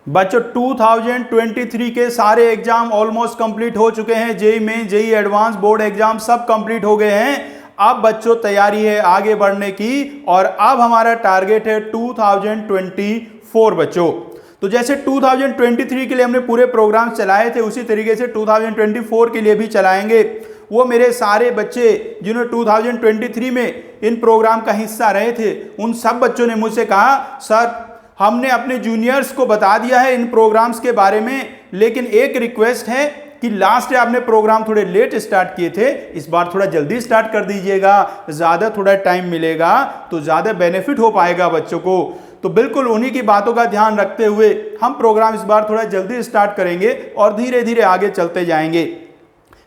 बच्चों 2023 के सारे एग्जाम ऑलमोस्ट कंप्लीट हो चुके हैं। JEE Main, JEE advance, board exam सब कंप्लीट हो गए हैं। अब बच्चों तैयारी है आगे बढ़ने की और अब हमारा टारगेट है 2024 बच्चों। तो जैसे 2023 के लिए हमने पूरे प्रोग्राम चलाए थे उसी तरीके से 2024 के लिए भी चलाएंगे। वो मेरे सारे बच्चे जिन्होंने 2023 में इन प्रोग्राम का हिस्सा रहे थे उन सब बच्चों ने मुझसे कहा सर हमने अपने जूनियर्स को बता दिया है इन प्रोग्राम्स के बारे में, लेकिन एक रिक्वेस्ट है कि लास्ट ईयर आपने प्रोग्राम थोड़े लेट स्टार्ट किए थे, इस बार थोड़ा जल्दी स्टार्ट कर दीजिएगा, ज़्यादा थोड़ा टाइम मिलेगा तो ज़्यादा बेनिफिट हो पाएगा बच्चों को। तो बिल्कुल उन्हीं की बातों का ध्यान रखते हुए हम प्रोग्राम इस बार थोड़ा जल्दी स्टार्ट करेंगे और धीरे धीरे आगे चलते जाएंगे।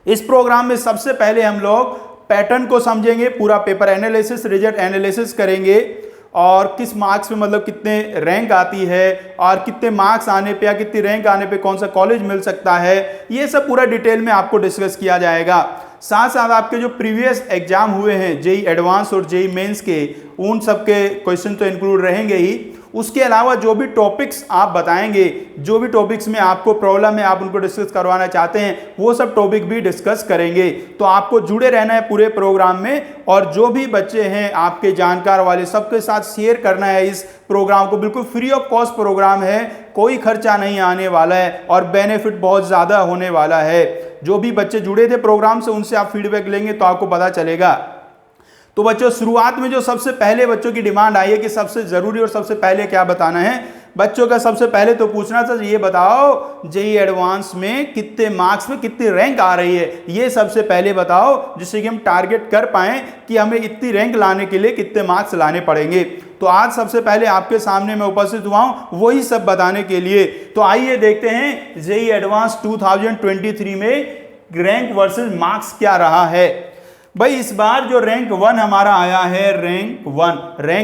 इस प्रोग्राम में सबसे पहले हम लोग पैटर्न को समझेंगे, पूरा पेपर एनालिसिस, रिजल्ट एनालिसिस करेंगे और किस मार्क्स में मतलब कितने रैंक आती है और कितने मार्क्स आने पे या कितनी रैंक आने पे कौन सा कॉलेज मिल सकता है, ये सब पूरा डिटेल में आपको डिस्कस किया जाएगा। साथ साथ आपके जो प्रीवियस एग्जाम हुए हैं जेई एडवांस और जेई मेंस के, उन सब के क्वेश्चन तो इंक्लूड रहेंगे ही। उसके अलावा जो भी टॉपिक्स आप बताएंगे, जो भी टॉपिक्स में आपको प्रॉब्लम है आप उनको डिस्कस करवाना चाहते हैं, वो सब टॉपिक भी डिस्कस करेंगे। तो आपको जुड़े रहना है पूरे प्रोग्राम में और जो भी बच्चे हैं आपके जानकार वाले सबके साथ शेयर करना है इस प्रोग्राम को। बिल्कुल फ्री ऑफ कॉस्ट प्रोग्राम है, कोई खर्चा नहीं आने वाला है और बेनिफिट बहुत ज़्यादा होने वाला है। जो भी बच्चे जुड़े थे प्रोग्राम से उनसे आप फीडबैक लेंगे तो आपको पता चलेगा। तो बच्चों शुरुआत में जो सबसे पहले बच्चों की डिमांड आई है कि सबसे जरूरी और सबसे पहले क्या बताना है बच्चों का, सबसे पहले तो पूछना था ये बताओ जेई एडवांस में कितने मार्क्स में कितनी रैंक आ रही है, ये सबसे पहले बताओ जिससे कि हम टारगेट कर पाएं कि हमें इतनी रैंक लाने के लिए कितने मार्क्स लाने पड़ेंगे। तो आज सबसे पहले आपके सामने मैं उपस्थित हुआ हूं वही सब बताने के लिए। तो आइए देखते हैं जेई एडवांस 2023 में रैंक वर्सेस मार्क्स क्या रहा है। भाई इस बार जो रैंक 1 हमारा आया है, रैंक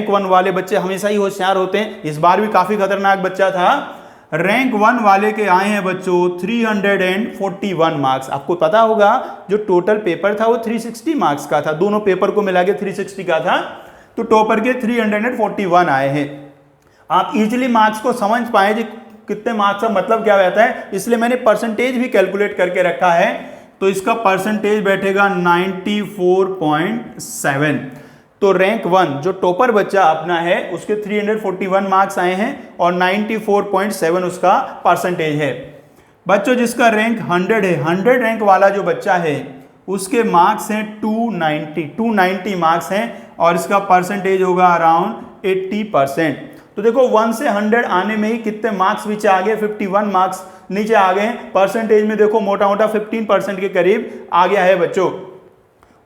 1 वाले बच्चे हमेशा ही होशियार होते हैं, इस बार भी काफी खतरनाक बच्चा था। रैंक 1 वाले के आए हैं बच्चों 341 मार्क्स। आपको पता होगा जो टोटल पेपर था वो 360 मार्क्स का था, दोनों पेपर को मिला के 360 का था, तो टॉपर के 341 आए हैं। आप इजिली मार्क्स को समझ पाए जी कितने मार्क्स का मतलब क्या रहता है, इसलिए मैंने परसेंटेज भी कैलकुलेट करके रखा है। तो इसका परसेंटेज बैठेगा 94.7। तो रैंक 1 जो टॉपर बच्चा अपना है उसके 341 मार्क्स आए हैं और 94.7 उसका परसेंटेज है। बच्चों जिसका रैंक 100 है, 100 रैंक वाला जो बच्चा है उसके मार्क्स हैं 290 मार्क्स हैं और इसका परसेंटेज होगा अराउंड 80%। तो देखो 1 से 100 आने में ही कितने मार्क्स नीचे आ गए, 51 मार्क्स नीचे आ गए। परसेंटेज में देखो मोटा मोटा 15% के करीब आ गया है बच्चों।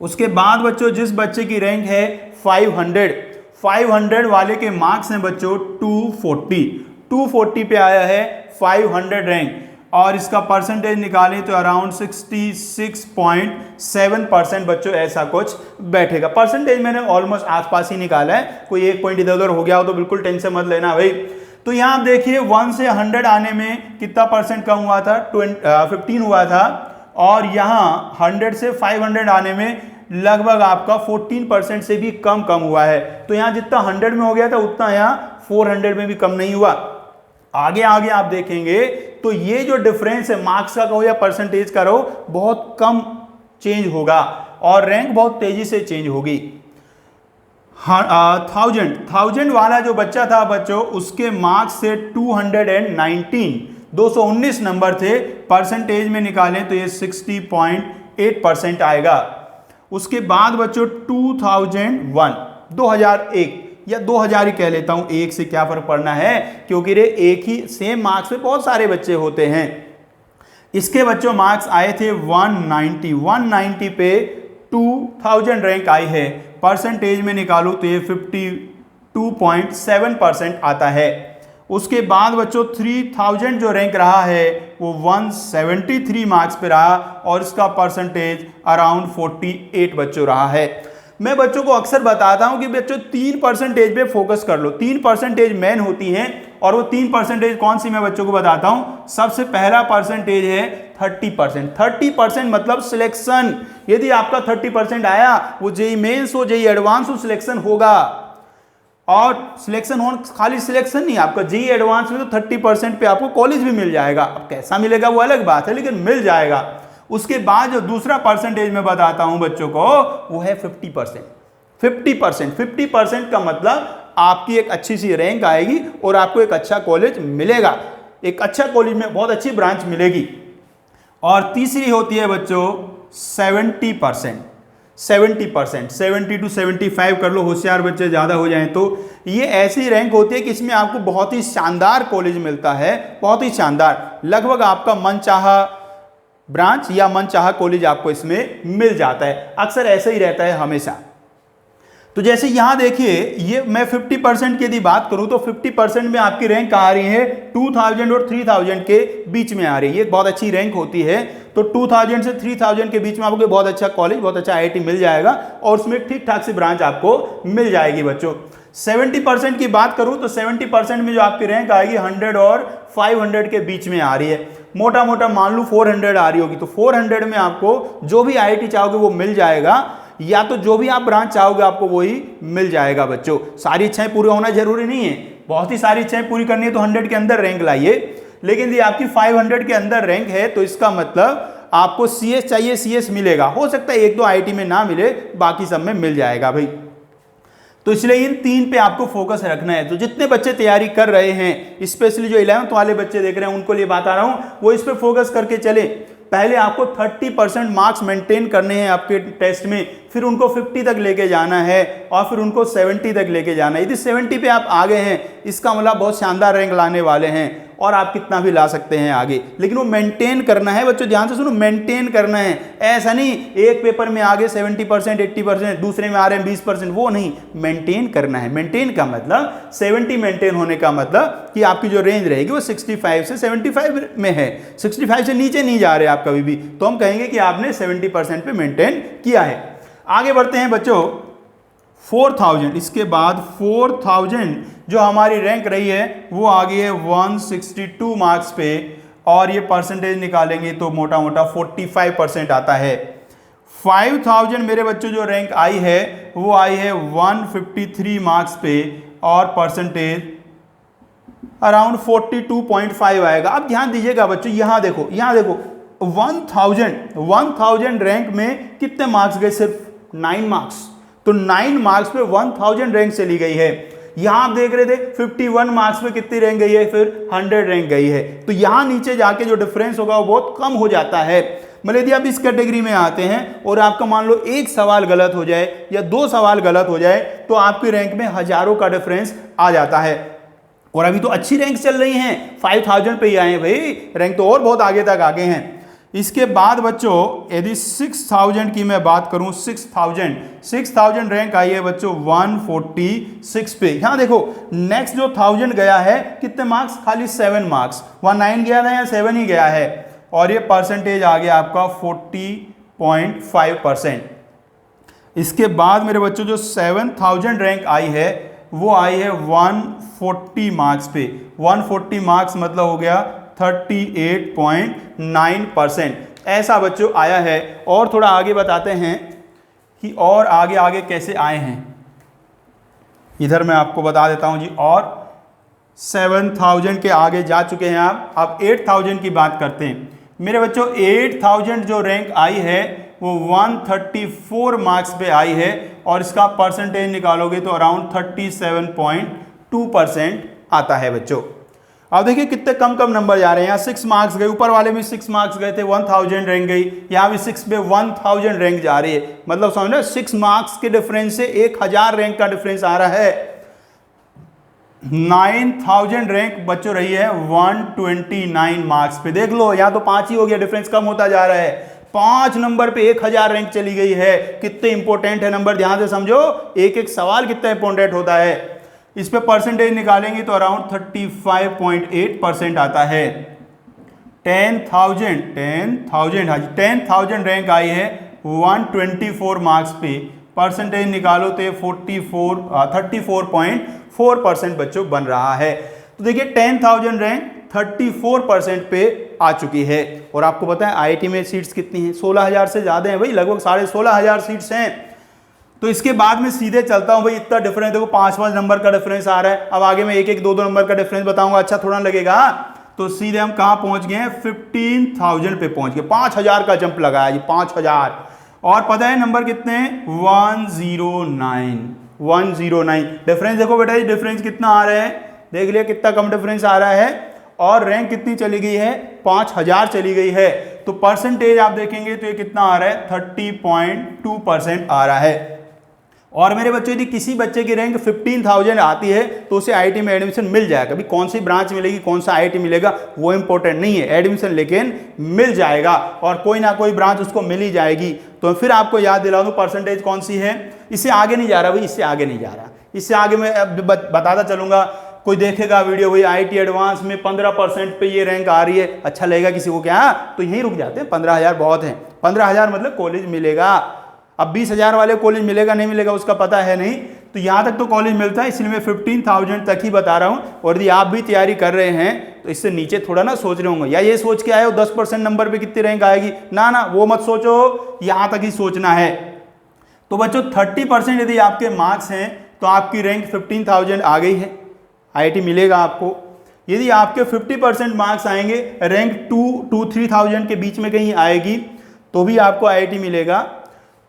उसके बाद बच्चों जिस बच्चे की रैंक है 500 वाले के मार्क्स हैं बच्चों 240 पे आया है 500 रैंक और इसका परसेंटेज निकालें तो अराउंड 66.7% बच्चों ऐसा कुछ बैठेगा। परसेंटेज मैंने ऑलमोस्ट आसपास ही निकाला है, कोई एक पॉइंट इधर उधर हो गया हो तो बिल्कुल टेंशन मत लेना भाई। तो यहाँ आप देखिए 1 से 100 आने में कितना परसेंट कम हुआ था, 15 हुआ था और यहाँ 100 से 500 आने में लगभग आपका 14% से भी कम हुआ है। तो यहाँ जितना 100 में हो गया था उतना यहाँ 400 में भी कम नहीं हुआ। आगे आप देखेंगे तो ये जो डिफरेंस है मार्क्स का कहो या परसेंटेज का रहो बहुत कम चेंज होगा और रैंक बहुत तेजी से चेंज होगी। 1000 वाला जो बच्चा था बच्चों उसके मार्क्स से 219 नंबर थे, परसेंटेज में निकालें तो ये 60.8% आएगा। उसके बाद बच्चों 2001 या 2000 ही कह लेता हूं, एक से क्या फर्क पड़ना है क्योंकि रे एक ही सेम मार्क्स पे बहुत सारे बच्चे होते हैं। इसके बच्चों मार्क्स आए थे 190 पे 2000 रैंक आई है, परसेंटेज में निकालो तो ये 52.7% आता है। उसके बाद बच्चों 3000 जो रैंक रहा है वो 173 मार्क्स पे रहा और इसका परसेंटेज अराउंड 48 बच्चों रहा है। मैं बच्चों को अक्सर बताता हूं कि बच्चों 3% पे फोकस कर लो, 3% मेन होती हैं और वो 3% कौन सी मैं बच्चों को बताता हूं। सबसे पहला परसेंटेज है 30% मतलब सिलेक्शन। यदि आपका 30% आया वो जेई मेंस हो जेई एडवांस हो सिलेक्शन होगा। और सिलेक्शन हो, खाली सिलेक्शन नहीं, आपका जेईई एडवांस में तो 30% पे आपको कॉलेज भी मिल जाएगा। अब कैसा मिलेगा वो अलग बात है, लेकिन मिल जाएगा। उसके बाद जो दूसरा परसेंटेज मैं बताता हूं बच्चों को, वो है 50%। 50% का मतलब आपकी एक अच्छी सी रैंक आएगी और आपको एक अच्छा कॉलेज मिलेगा, एक अच्छा कॉलेज में बहुत अच्छी ब्रांच मिलेगी। और तीसरी होती है बच्चों 70%। 70% to 75 कर लो, होशियार बच्चे ज्यादा हो जाएं तो। ये ऐसी रैंक होती है कि इसमें आपको बहुत ही शानदार कॉलेज मिलता है, बहुत ही शानदार, लगभग आपका मनचाहा ब्रांच या मनचाहा कॉलेज आपको इसमें मिल जाता है। अक्सर ऐसा ही रहता है हमेशा। तो जैसे यहां देखिए, ये मैं 50% की यदि बात करूं तो 50% में आपकी रैंक आ रही है 2000 और 3000 के बीच में आ रही है। ये बहुत अच्छी रैंक होती है। तो 2000 से 3000 के बीच में आपको बहुत अच्छा कॉलेज, बहुत अच्छा आईआईटी मिल जाएगा और उसमें ठीक ठाक सी ब्रांच आपको मिल जाएगी बच्चों। 70% की बात करूं तो 70% में जो आपकी रैंक आएगी 100 और 500 के बीच में आ रही है। मोटा मोटा मान लो 400 आ रही होगी, तो 400 में आपको जो भी आईआईटी चाहोगे वो मिल जाएगा, या तो जो भी आप ब्रांच चाहोगे आपको वही मिल जाएगा बच्चों। सारी इच्छाएं पूरी होना जरूरी नहीं है, बहुत ही सारी इच्छाएं पूरी करनी है तो 100 के अंदर रैंक लाइए। लेकिन यदि आपकी 500 के अंदर रैंक है तो इसका मतलब आपको सीएस चाहिए, सीएस मिलेगा। हो सकता है एक दो आईआईटी में ना मिले, बाकी सब में मिल जाएगा भाई। तो इसलिए इन 3 पे आपको फोकस रखना है। तो जितने बच्चे तैयारी कर रहे हैं, स्पेशली जो 11th वाले बच्चे देख रहे हैं, उनको लिए बात आ रहा हूं, वो इस पे फोकस करके चले। पहले आपको 30% मार्क्स मेंटेन करने हैं आपके टेस्ट में, फिर उनको 50 तक लेके जाना है और फिर उनको 70 तक लेके जाना है। यदि 70 पे आप आ गए हैं, इसका मतलब बहुत शानदार रैंक लाने वाले हैं और आप कितना भी ला सकते हैं आगे। लेकिन वो मेंटेन करना है बच्चों, ध्यान से सुनो, मेंटेन करना है। ऐसा नहीं एक पेपर में आगे 70% 80%, दूसरे में आ रहे हैं 20%, वो नहीं, मेंटेन करना है। मेंटेन का मतलब 70 मेंटेन होने का मतलब कि आपकी जो रेंज रहेगी वो 65 से 75 में है, 65 से नीचे नहीं जा रहे आप कभी भी, तो हम कहेंगे कि आपने 70% पे मेंटेन किया है। आगे बढ़ते हैं बच्चों 4000। इसके बाद 4000 जो हमारी रैंक रही है वो आ गई है 162 मार्क्स पे, और ये परसेंटेज निकालेंगे तो मोटा मोटा 45% आता है। 5000 मेरे बच्चों जो रैंक आई है वो आई है 153 मार्क्स पे और परसेंटेज अराउंड 42.5 आएगा। अब ध्यान दीजिएगा बच्चों, यहां देखो 1000 रैंक में कितने मार्क्स गए? सिर्फ 9 मार्क्स। तो 9 मार्क्स पे 1000 रैंक चली गई है। यहां आप देख रहे थे 51 मार्क्स पे कितनी रैंक गई है, फिर 100 रैंक गई है। तो यहां नीचे जाके जो डिफरेंस होगा वो बहुत कम हो जाता है। मतलब यदि आप इस कैटेगरी में आते हैं और आपका मान लो एक सवाल गलत हो जाए या 2 सवाल गलत हो जाए तो आपकी रैंक में हजारों का डिफरेंस आ जाता है। और अभी तो अच्छी रैंक चल रही हैं, 5000 पे ही आए भाई, रैंक तो और बहुत आगे तक आगे हैं। इसके बाद बच्चों यदि 6000 की मैं बात करूं, 6000 रैंक आई है बच्चों 146 पे। यहां देखो नेक्स्ट जो 1000 गया है कितने मार्क्स? खाली 7 मार्क्स। वहां 9 गया था, यहाँ 7 ही गया है और ये परसेंटेज आ गया आपका 40.5%। इसके बाद मेरे बच्चों जो 7000 रैंक आई है वो आई है 140 मार्क्स पे। 140 मार्क्स मतलब हो गया 38.9%। ऐसा बच्चों आया है। और थोड़ा आगे बताते हैं कि और आगे आगे कैसे आए हैं, इधर मैं आपको बता देता हूं जी। और 7000 के आगे जा चुके हैं आप। अब 8000 की बात करते हैं मेरे बच्चों। 8000 जो रैंक आई है वो 134 मार्क्स पे आई है और इसका परसेंटेज निकालोगे तो अराउंड 37.2% आता है बच्चों। अब देखिए कितने कम कम नंबर जा रहे हैं। यहाँ 6 मार्क्स गए, ऊपर वाले में 6 मार्क्स गए थे, 1000 रैंक गई। यहाँ भी 6 पे 1000 रैंक जा रही है। मतलब समझ लो 6 मार्क्स के डिफरेंस से 1000 रैंक का डिफरेंस आ रहा है। 9000 रैंक बच्चों रही है 129 मार्क्स पे। देख लो यहाँ तो 5 ही हो गया, डिफरेंस कम होता जा रहा है। 5 नंबर पे 1000 रैंक चली गई है। कितने इंपॉर्टेंट है नंबर, ध्यान से समझो। एक एक सवाल कितना इंपॉर्टेंट होता है। इस पे परसेंटेज निकालेंगे तो अराउंड 35.8% आता है। 10,000 रैंक आई है 124 मार्क्स पे, परसेंटेज निकालो तो 34.4% बच्चों बन रहा है। तो देखिए 10,000 रैंक 34% पे आ चुकी है। और आपको पता है आईआईटी में सीट्स कितनी हैं? 16,000 से ज़्यादा हैं भाई, लगभग 16,500 सीट्स हैं। तो इसके बाद में सीधे चलता हूं भाई, इतना डिफरेंस देखो, 5-5 नंबर का डिफरेंस आ रहा है। अब आगे मैं 1-1, 2-2 नंबर का डिफरेंस बताऊंगा, अच्छा थोड़ा लगेगा। तो सीधे हम कहां पहुंच गए, 15,000 पे पहुंच गए। 5,000 का जंप लगाया जी, 5,000। और पता है नंबर कितने हैं, 109। डिफरेंस देखो बेटा, ये डिफरेंस कितना आ रहा है, देख लिया कितना कम डिफरेंस आ रहा है। और रैंक कितनी चली गई है, 5,000 चली गई है। तो परसेंटेज आप देखेंगे तो ये कितना आ रहा है, 30.2% आ रहा है। और मेरे बच्चों, यदि किसी बच्चे की रैंक 15,000 आती है तो उसे आईआईटी में एडमिशन मिल जाएगा। अभी कौन सी ब्रांच मिलेगी, कौन सा आईआईटी मिलेगा, वो इंपॉर्टेंट नहीं है, एडमिशन लेकिन मिल जाएगा और कोई ना कोई ब्रांच उसको मिल ही जाएगी। तो फिर आपको याद दिला दूं परसेंटेज कौन सी है। इससे आगे नहीं जा रहा भाई, इससे आगे नहीं जा रहा, इससे आगे मैं बताता चलूंगा। कोई देखेगा वीडियो, भाई आईआईटी एडवांस में 15% पे ये रैंक आ रही है, अच्छा लगेगा किसी को क्या, तो यहीं रुक जाते हैं। 15,000 बहुत है, 15,000 मतलब कॉलेज मिलेगा। अब 20,000 वाले कॉलेज मिलेगा नहीं मिलेगा उसका पता है नहीं, तो यहां तक तो कॉलेज मिलता है, इसलिए मैं 15,000 तक ही बता रहा हूं। और यदि आप भी तैयारी कर रहे हैं तो इससे नीचे थोड़ा ना सोच रहे होंगे, या ये सोच के आए हो 10% नंबर पे कितनी रैंक आएगी, ना ना वो मत सोचो, यहां तक ही सोचना है। तो बच्चों 30% यदि आपके मार्क्स हैं तो आपकी रैंक 15,000 आ गई है, आईआईटी मिलेगा आपको। यदि आपके 50% मार्क्स आएंगे, रैंक 2-3,000 के बीच में कहीं आएगी तो भी आपको आईआईटी मिलेगा।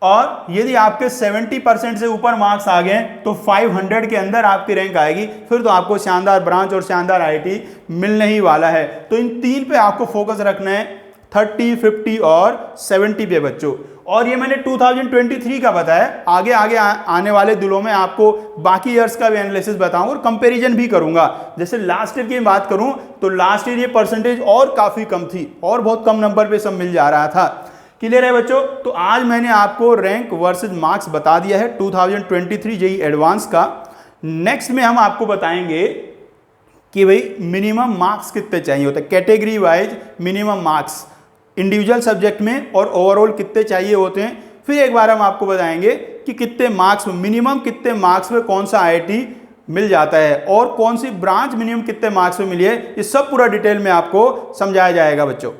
और यदि आपके 70% से ऊपर मार्क्स आ गए तो 500 के अंदर आपकी रैंक आएगी, फिर तो आपको शानदार ब्रांच और शानदार आईआईटी मिलने ही वाला है। तो इन 3 पे आपको फोकस रखना है, 30, 50 और 70 पे बच्चों। और ये मैंने 2023 का बताया, आगे आगे आने वाले दिनों में आपको बाकी ईयर्स का भी एनालिसिस बताऊंगा और कंपैरिजन भी करूंगा। जैसे लास्ट ईयर की बात करूं तो लास्ट ईयर ये परसेंटेज और काफी कम थी और बहुत कम नंबर पे सब मिल जा रहा था। क्लियर है बच्चों। तो आज मैंने आपको रैंक वर्सेस मार्क्स बता दिया है 2023 जेईई एडवांस का। नेक्स्ट में हम आपको बताएंगे कि भाई मिनिमम मार्क्स कितने चाहिए होते हैं, category wise minimum marks individual subject में और ओवरऑल कितने चाहिए होते हैं। फिर एक बार हम आपको बताएंगे कि कितने मार्क्स में, मिनिमम कितने मार्क्स में कौन सा आईआईटी मिल जाता है और कौन सी ब्रांच मिनिमम कितने मार्क्स में मिली है, ये सब पूरा डिटेल में आपको समझाया जाएगा बच्चों।